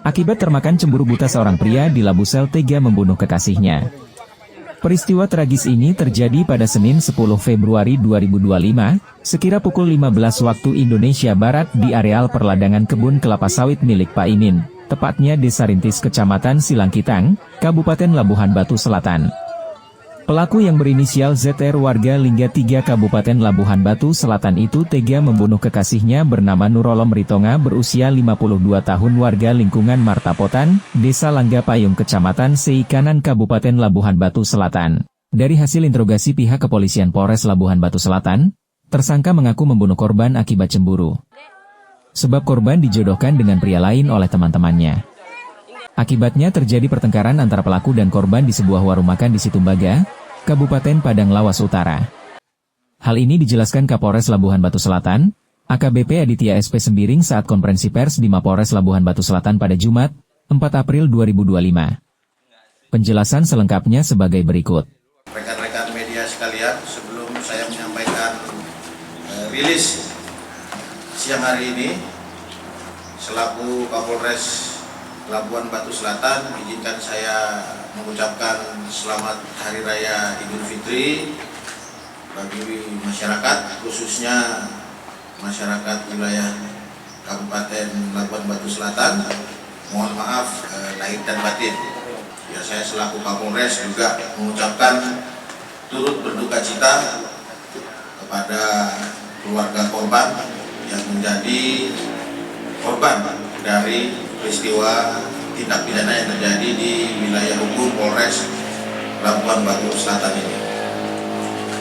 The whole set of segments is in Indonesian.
Akibat termakan cemburu buta seorang pria di Labusel tega membunuh kekasihnya. Peristiwa tragis ini terjadi pada Senin 10 Februari 2025, sekira pukul 15 waktu Indonesia Barat di areal perladangan kebun kelapa sawit milik Pak Imin, tepatnya Desa Rintis Kecamatan Silangkitang, Kabupaten Labuhan Batu Selatan. Pelaku yang berinisial ZR warga Lingga 3 Kabupaten Labuhan Batu Selatan itu tega membunuh kekasihnya bernama Nurolom Ritonga berusia 52 tahun warga lingkungan Martapotan, Desa Langga Payung Kecamatan Seikanan Kabupaten Labuhan Batu Selatan. Dari hasil interogasi pihak kepolisian Polres Labuhan Batu Selatan, tersangka mengaku membunuh korban akibat cemburu. Sebab korban dijodohkan dengan pria lain oleh teman-temannya. Akibatnya terjadi pertengkaran antara pelaku dan korban di sebuah warung makan di Situmbaga, Kabupaten Padang Lawas Utara. Hal ini dijelaskan Kapolres Labuhan Batu Selatan, AKBP Aditya SP Sembiring saat konferensi pers di Mapolres Labuhan Batu Selatan pada Jumat, 4 April 2025. Penjelasan selengkapnya sebagai berikut. Rekan-rekan media sekalian, sebelum saya menyampaikan rilis siang hari ini, selaku Kapolres Labuhan Batu Selatan, izinkan saya mengucapkan selamat Hari Raya Idul Fitri bagi masyarakat, khususnya masyarakat wilayah Kabupaten Labuhan Batu Selatan. Mohon maaf lahir dan batin. Ya, saya selaku Kapolres juga mengucapkan turut berduka cita kepada keluarga korban yang menjadi korban dari peristiwa tindak pidana yang terjadi di wilayah hukum Polres Labuhan Batu Selatan ini.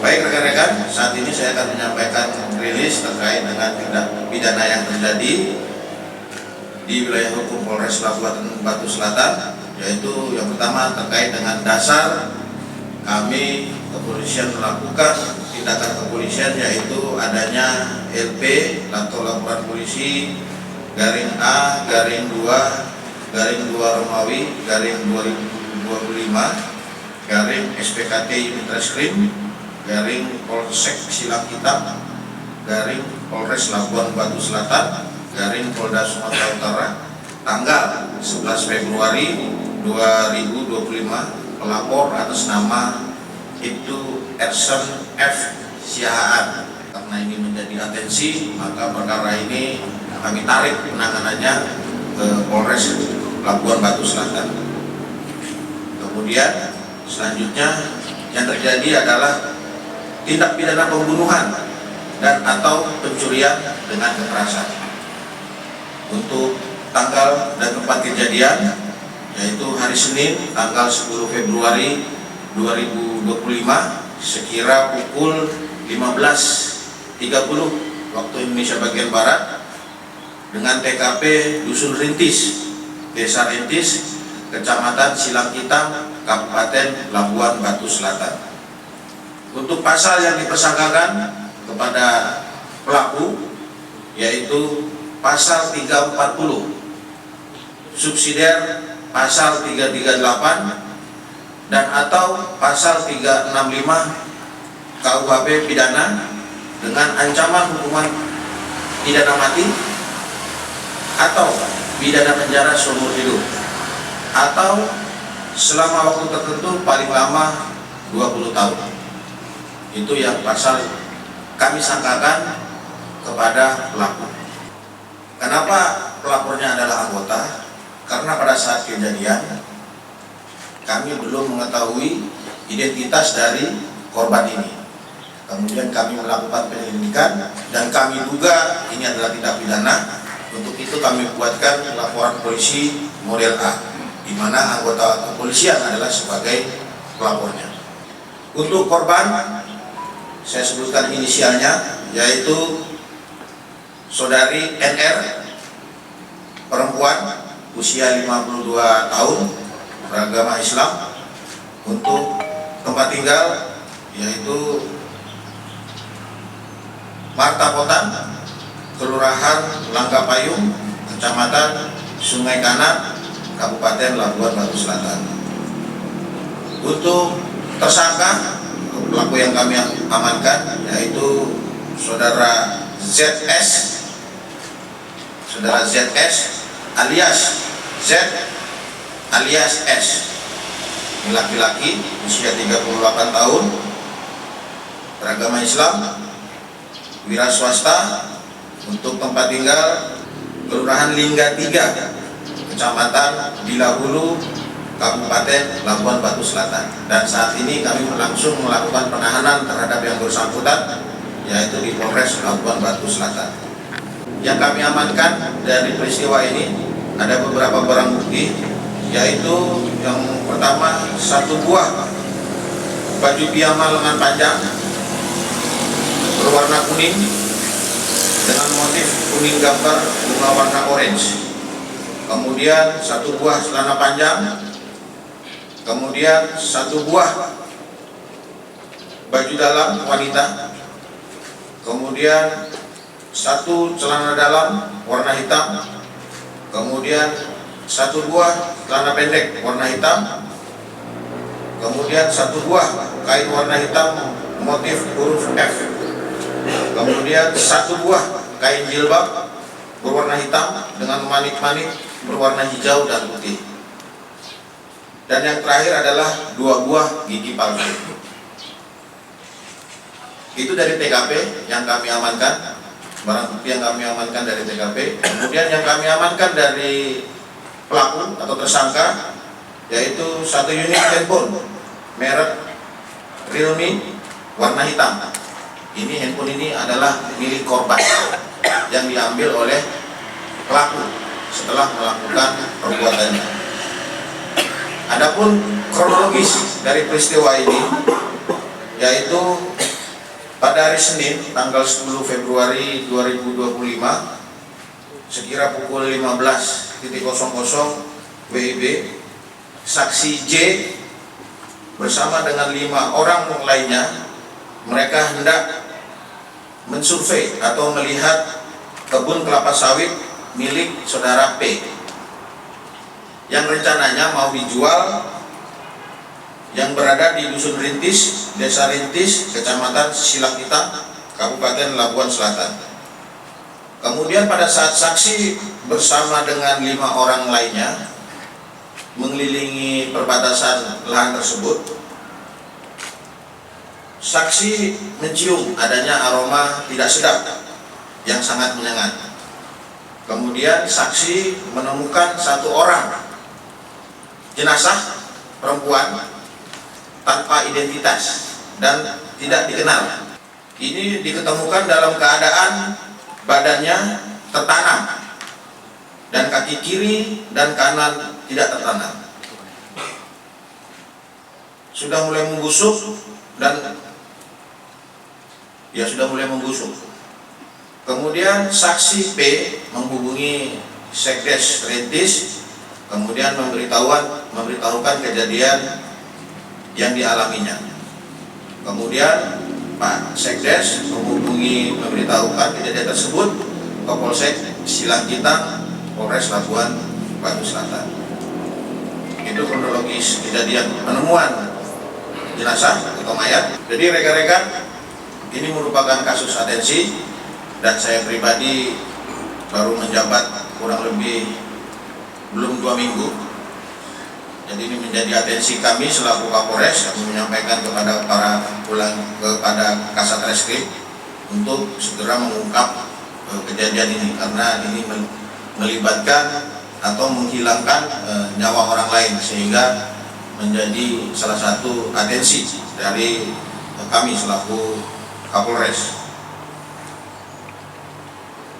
Baik rekan-rekan, saat ini saya akan menyampaikan rilis terkait dengan tindak pidana yang terjadi di wilayah hukum Polres Labuhan Batu Selatan, yaitu yang pertama terkait dengan dasar kami kepolisian melakukan tindakan kepolisian, yaitu adanya LP atau laporan polisi garing A garing 2 Romawi garing 2025 garing SPKT Unit Reskrim garing Polsek Silangkitang garing Polres Labuhan Batu Selatan garing Polda Sumatera Utara tanggal 11 Februari 2025. Pelapor atas nama Ibtu Erson F. Siahaan. Karena ini menjadi atensi, maka perkara ini kami tarik penanganannya ke Polres Labuhan Batu Selatan. Kemudian selanjutnya yang terjadi adalah tindak pidana pembunuhan dan atau pencurian dengan kekerasan. Untuk tanggal dan tempat kejadian yaitu hari Senin tanggal 10 Februari 2025 sekira pukul 15.30 waktu Indonesia bagian Barat dengan TKP Dusun Rintis, Desa Rintis, Kecamatan Silangkitang, Kabupaten Labuhan Batu Selatan. Untuk pasal yang dipersangkakan kepada pelaku yaitu pasal 340, subsidiar pasal 338 dan atau pasal 365 KUHP pidana dengan ancaman hukuman pidana mati atau pidana penjara seumur hidup atau selama waktu tertentu paling lama 20 tahun. Itu yang pasal kami sangkakan kepada pelaku. Kenapa pelapornya adalah anggota? Karena pada saat kejadian kami belum mengetahui identitas dari korban ini. Kemudian kami melakukan penyelidikan dan kami duga ini adalah tindak pidana. Untuk itu kami buatkan laporan polisi model A, di mana anggota kepolisian adalah sebagai pelapornya. Untuk korban, saya sebutkan inisialnya, yaitu Saudari NR, perempuan, usia 52 tahun, beragama Islam. Untuk tempat tinggal, yaitu Martapotan, Kelurahan Langga Payung, Kecamatan Sungai Kanan, Kabupaten Labuhan Batu Selatan. Untuk tersangka, pelaku yang kami amankan yaitu Saudara ZS alias Z alias S. Laki-laki, usia 38 tahun, beragama Islam, wira swasta, untuk tempat tinggal Kelurahan Lingga 3, Kecamatan Bilahulu, Kabupaten Labuan Batu Selatan. Dan saat ini kami langsung melakukan penahanan terhadap yang bersangkutan, yaitu di Polres Labuan Batu Selatan. Yang kami amankan dari peristiwa ini ada beberapa barang bukti, yaitu yang pertama, satu buah baju piyama lengan panjang berwarna kuning dengan motif kuning gambar bunga warna orange. Kemudian satu buah celana panjang, kemudian satu buah baju dalam wanita, kemudian satu celana dalam warna hitam, kemudian satu buah celana pendek warna hitam, kemudian satu buah kain warna hitam motif huruf F, kemudian satu buah kain jilbab berwarna hitam dengan manik-manik berwarna hijau dan putih, dan yang terakhir adalah dua buah gigi palsu. Itu dari TKP yang kami amankan, barang bukti yang kami amankan dari TKP. Kemudian yang kami amankan dari pelaku atau tersangka, yaitu satu unit handphone merek Realme warna hitam. Ini handphone ini adalah milik korban yang diambil oleh pelaku setelah melakukan perbuatannya. Adapun kronologis dari peristiwa ini, yaitu pada hari Senin tanggal 10 Februari 2025 sekira pukul 15.00 WIB, saksi J bersama dengan 5 orang lainnya, mereka hendak mensurvei atau melihat kebun kelapa sawit milik saudara P yang rencananya mau dijual, yang berada di Dusun Rintis, Desa Rintis, Kecamatan Silakita, Kabupaten Labuan Selatan. Kemudian pada saat saksi bersama dengan 5 orang lainnya mengelilingi perbatasan lahan tersebut, saksi mencium adanya aroma tidak sedap yang sangat menyengat. Kemudian saksi menemukan satu orang jenazah perempuan tanpa identitas dan tidak dikenal. Ini diketemukan dalam keadaan badannya tertanam dan kaki kiri dan kanan tidak tertanam. Sudah mulai membusuk dan sudah mulai membusuk. Kemudian saksi P menghubungi Sekdes Rintis, kemudian memberitahukan kejadian yang dialaminya. Kemudian Pak Sekdes memberitahukan kejadian tersebut ke Polsek Silangkitang, Polres Labuan Batu Selatan. Itu kronologis kejadian penemuan jenazah atau mayat. Jadi rekan-rekan, ini merupakan kasus atensi dan saya pribadi baru menjabat kurang lebih belum 2 minggu. Jadi ini menjadi atensi kami selaku Kapolres yang menyampaikan kepada Kasat Reskrim untuk segera mengungkap kejadian ini, karena ini melibatkan atau menghilangkan nyawa orang lain, sehingga menjadi salah satu atensi dari kami selaku Kapolres.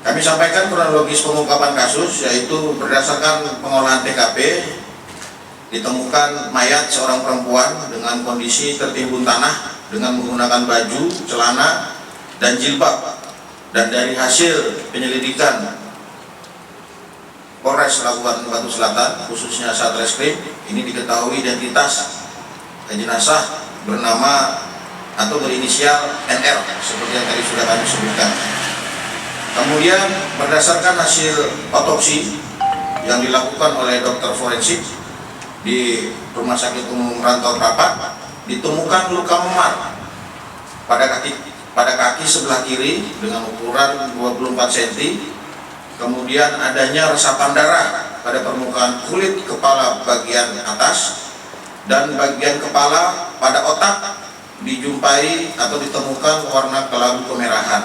Kami sampaikan kronologis pengungkapan kasus, yaitu berdasarkan pengolahan TKP ditemukan mayat seorang perempuan dengan kondisi tertimbun tanah dengan menggunakan baju, celana, dan jilbab. Dan dari hasil penyelidikan Polres Labuan Batu Selatan, khususnya Satreskrim, ini diketahui identitas jenazah bernama atau berinisial NR, seperti yang tadi sudah kami sebutkan. Kemudian berdasarkan hasil otopsi yang dilakukan oleh dokter forensik di Rumah Sakit Umum Rantau Prapat, ditemukan luka memar pada kaki sebelah kiri dengan ukuran 24 cm. Kemudian adanya resapan darah pada permukaan kulit kepala bagian atas, dan bagian kepala pada otak dijumpai atau ditemukan warna kelabu kemerahan.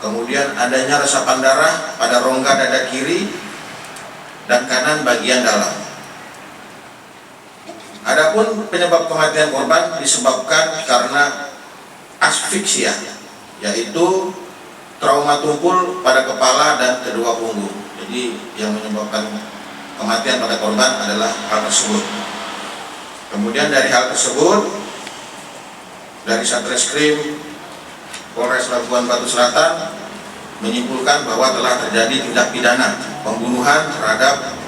Kemudian adanya resapan darah pada rongga dada kiri dan kanan bagian dalam. Adapun penyebab kematian korban disebabkan karena asfiksia, yaitu trauma tumpul pada kepala dan kedua punggung. Jadi yang menyebabkan kematian pada korban adalah hal tersebut. Kemudian dari hal tersebut, dari Satreskrim Polres Labuan Batu Selatan menyimpulkan bahwa telah terjadi tindak pidana pembunuhan terhadap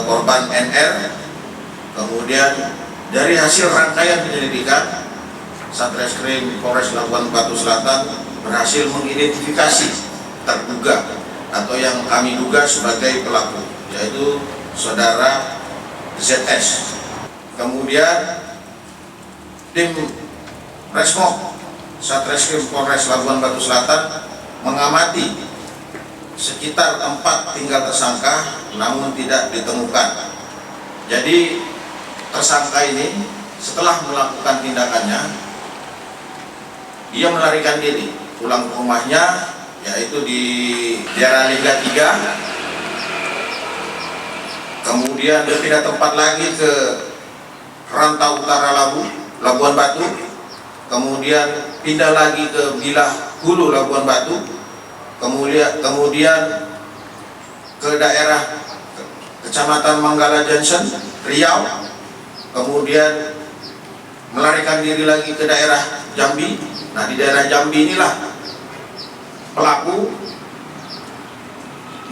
korban NR. Kemudian dari hasil rangkaian penyelidikan, Satreskrim Polres Labuan Batu Selatan berhasil mengidentifikasi terduga atau yang kami duga sebagai pelaku, yaitu saudara ZS. Kemudian tim Resmob Satreskrim Polres Labuan Batu Selatan mengamati sekitar tempat tinggal tersangka, namun tidak ditemukan. Jadi tersangka ini setelah melakukan tindakannya, dia melarikan diri pulang ke rumahnya, yaitu di daerah Liga 3. Kemudian dia pindah tempat lagi ke Rantau Utara Labuan Batu. Kemudian pindah lagi ke Bilah Hulu Labuan Batu. Kemudian ke daerah Kecamatan Manggala Johnson, Riau. Kemudian melarikan diri lagi ke daerah Jambi. Nah, di daerah Jambi inilah pelaku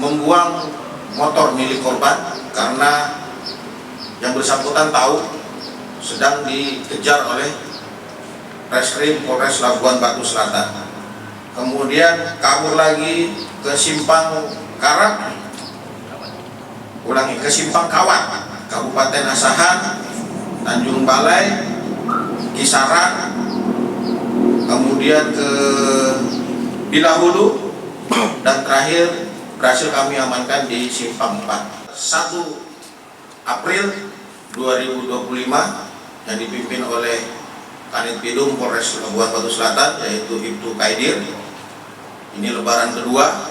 membuang motor milik korban karena yang bersangkutan tahu sedang dikejar oleh Reskrim Polres Labuan Batu Selatan. Kemudian kabur lagi ke Simpang Karat, ke Simpang Kawat, Kabupaten Asahan, Tanjung Balai, Kisaran, kemudian ke Bilahulu, dan terakhir berhasil kami amankan di Simpang 4. 1 April 2025 yang dipimpin oleh Kanit Bidum Polres Labuan Batu Selatan, yaitu Ibtu Kaidir. Ini lebaran kedua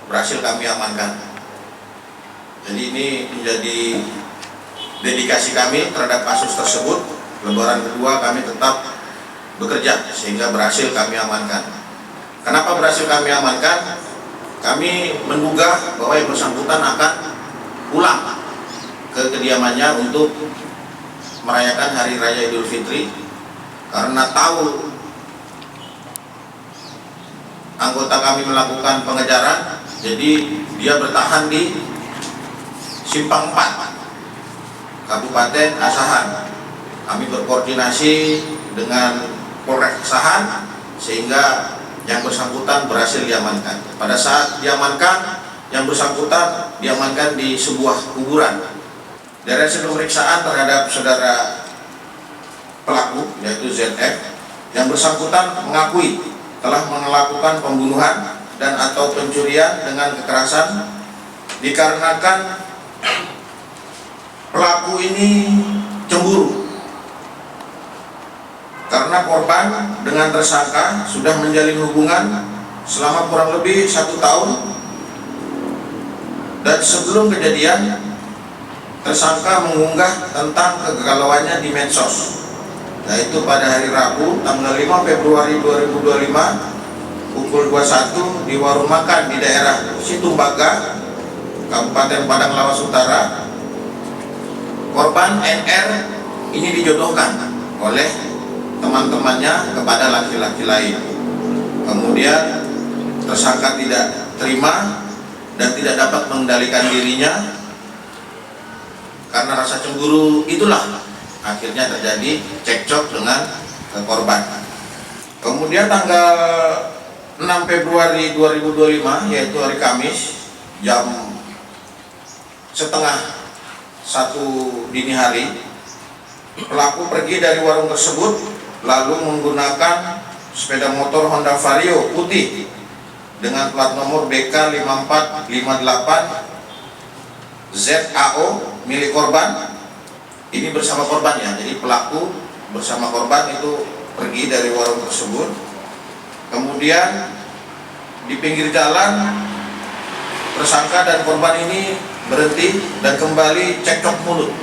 berhasil kami amankan. Jadi ini menjadi dedikasi kami terhadap kasus tersebut. Lebaran kedua kami tetap bekerja sehingga berhasil kami amankan. Kenapa berhasil kami amankan? Kami menduga bahwa yang bersangkutan akan pulang ke kediamannya untuk merayakan Hari Raya Idul Fitri, karena tahu anggota kami melakukan pengejaran, jadi dia bertahan di Simpang 4, Kabupaten Asahan. Kami berkoordinasi dengan Polres Asahan sehingga yang bersangkutan berhasil diamankan. Pada saat diamankan, yang bersangkutan diamankan di sebuah kuburan. Dari hasil pemeriksaan terhadap saudara pelaku, yaitu ZF, yang bersangkutan mengakui telah melakukan pembunuhan dan atau pencurian dengan kekerasan dikarenakan pelaku ini cemburu karena korban dengan tersangka sudah menjalin hubungan selama kurang lebih 1 tahun, dan sebelum kejadian tersangka mengunggah tentang kegalauannya di medsos, yaitu pada hari Rabu tanggal 5 Februari 2025 pukul 21 di warung makan di daerah Situmbaga, Kabupaten Padang Lawas Utara. Korban NR ini dijodohkan oleh teman-temannya kepada laki-laki lain. Kemudian tersangka tidak terima dan tidak dapat mengendalikan dirinya. Karena rasa cemburu itulah akhirnya terjadi cekcok dengan korban. Kemudian tanggal 6 Februari 2025, yaitu hari Kamis, jam setengah 1 dini hari, pelaku pergi dari warung tersebut lalu menggunakan sepeda motor Honda Vario putih dengan plat nomor BK 5458 ZAO milik korban. Ini bersama korban ya, jadi pelaku bersama korban itu pergi dari warung tersebut. Kemudian di pinggir jalan tersangka dan korban ini berhenti dan kembali cekcok mulut.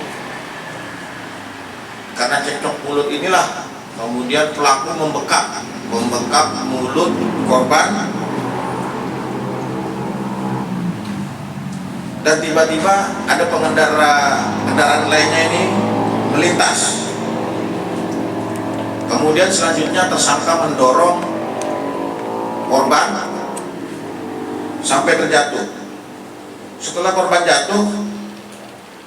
Karena cekcok mulut inilah kemudian pelaku membekap mulut korban, dan tiba-tiba ada kendaraan lainnya ini melintas. Kemudian selanjutnya tersangka mendorong korban sampai terjatuh. Setelah korban jatuh,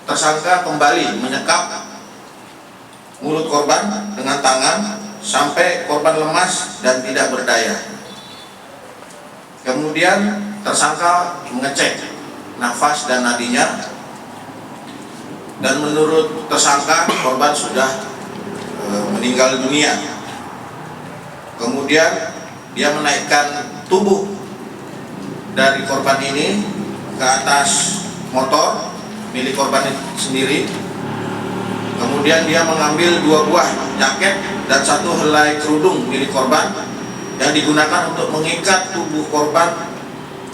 tersangka kembali menyekap mulut korban dengan tangan sampai korban lemas dan tidak berdaya. Kemudian tersangka mengecek nafas dan nadinya, dan menurut tersangka korban sudah meninggal dunia. Kemudian dia menaikkan tubuh dari korban ini ke atas motor milik korban sendiri. Kemudian dia mengambil 2 buah jaket dan 1 helai kerudung milik korban yang digunakan untuk mengikat tubuh korban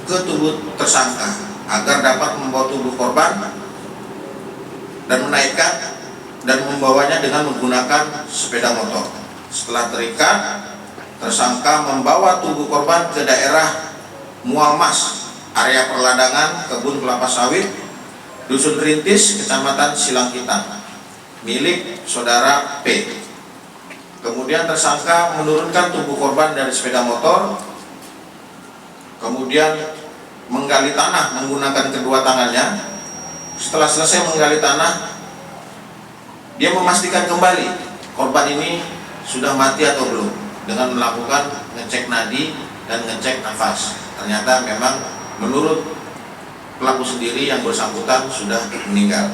ke tubuh tersangka agar dapat membawa tubuh korban dan menaikkan dan membawanya dengan menggunakan sepeda motor. Setelah terikat, tersangka membawa tubuh korban ke daerah Mualmas, area perladangan kebun kelapa sawit, Dusun Rintis, Kecamatan Silangkitan, milik saudara P. Kemudian tersangka menurunkan tubuh korban dari sepeda motor, kemudian menggali tanah menggunakan kedua tangannya. Setelah selesai menggali tanah, dia memastikan kembali korban ini sudah mati atau belum dengan melakukan ngecek nadi dan ngecek nafas. Ternyata memang menurut pelaku sendiri yang bersangkutan sudah meninggal,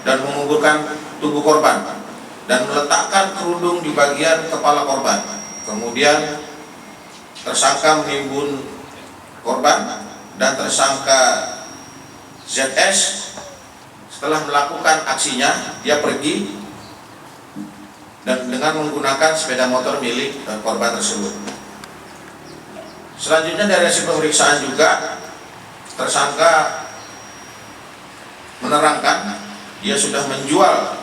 dan menguburkan tubuh korban dan meletakkan kerudung di bagian kepala korban. Kemudian tersangka menimbun korban, dan tersangka ZS setelah melakukan aksinya dia pergi dan dengan menggunakan sepeda motor milik korban tersebut. Selanjutnya dari hasil pemeriksaan juga tersangka menerangkan dia sudah menjual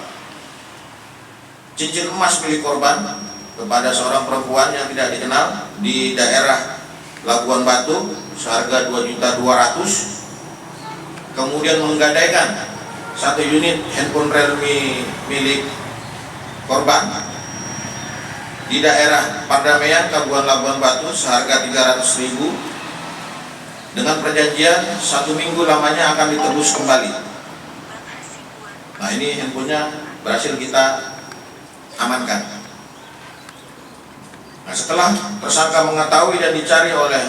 cincin emas milik korban kepada seorang perempuan yang tidak dikenal di daerah Labuan Batu seharga 2.200.000. Kemudian menggadaikan 1 unit handphone Realme milik korban di daerah Pardamaian, Kabupaten Labuan Batu seharga 300.000 dengan perjanjian 1 minggu lamanya akan ditebus kembali. Nah, ini handphonenya berhasil kita amankan. Nah, setelah tersangka mengetahui dan dicari oleh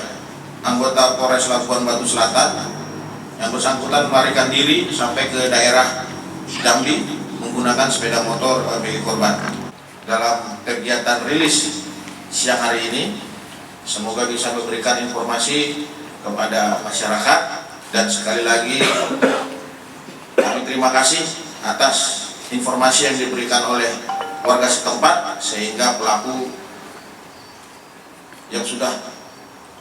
anggota Polres Labuan Batu Selatan, yang bersangkutan melarikan diri sampai ke daerah Dambi menggunakan sepeda motor milik korban. Dalam kegiatan rilis siang hari ini, semoga bisa memberikan informasi kepada masyarakat, dan sekali lagi kami terima kasih atas informasi yang diberikan oleh warga setempat, sehingga pelaku yang sudah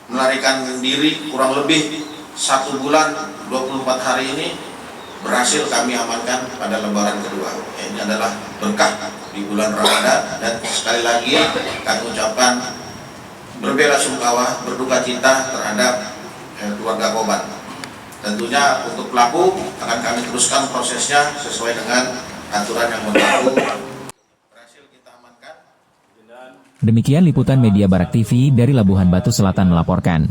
melarikan diri kurang lebih 1 bulan 24 hari ini berhasil kami amankan pada lebaran kedua. Ini adalah berkah di bulan Ramadan, dan sekali lagi kami ucapkan berbela-sungkawa, berduka cita terhadap keluarga korban. Tentunya untuk pelaku akan kami teruskan prosesnya sesuai dengan aturan yang berlaku. Berhasil kita amankan. Demikian liputan Media Barak TV dari Labuhan Batu Selatan melaporkan.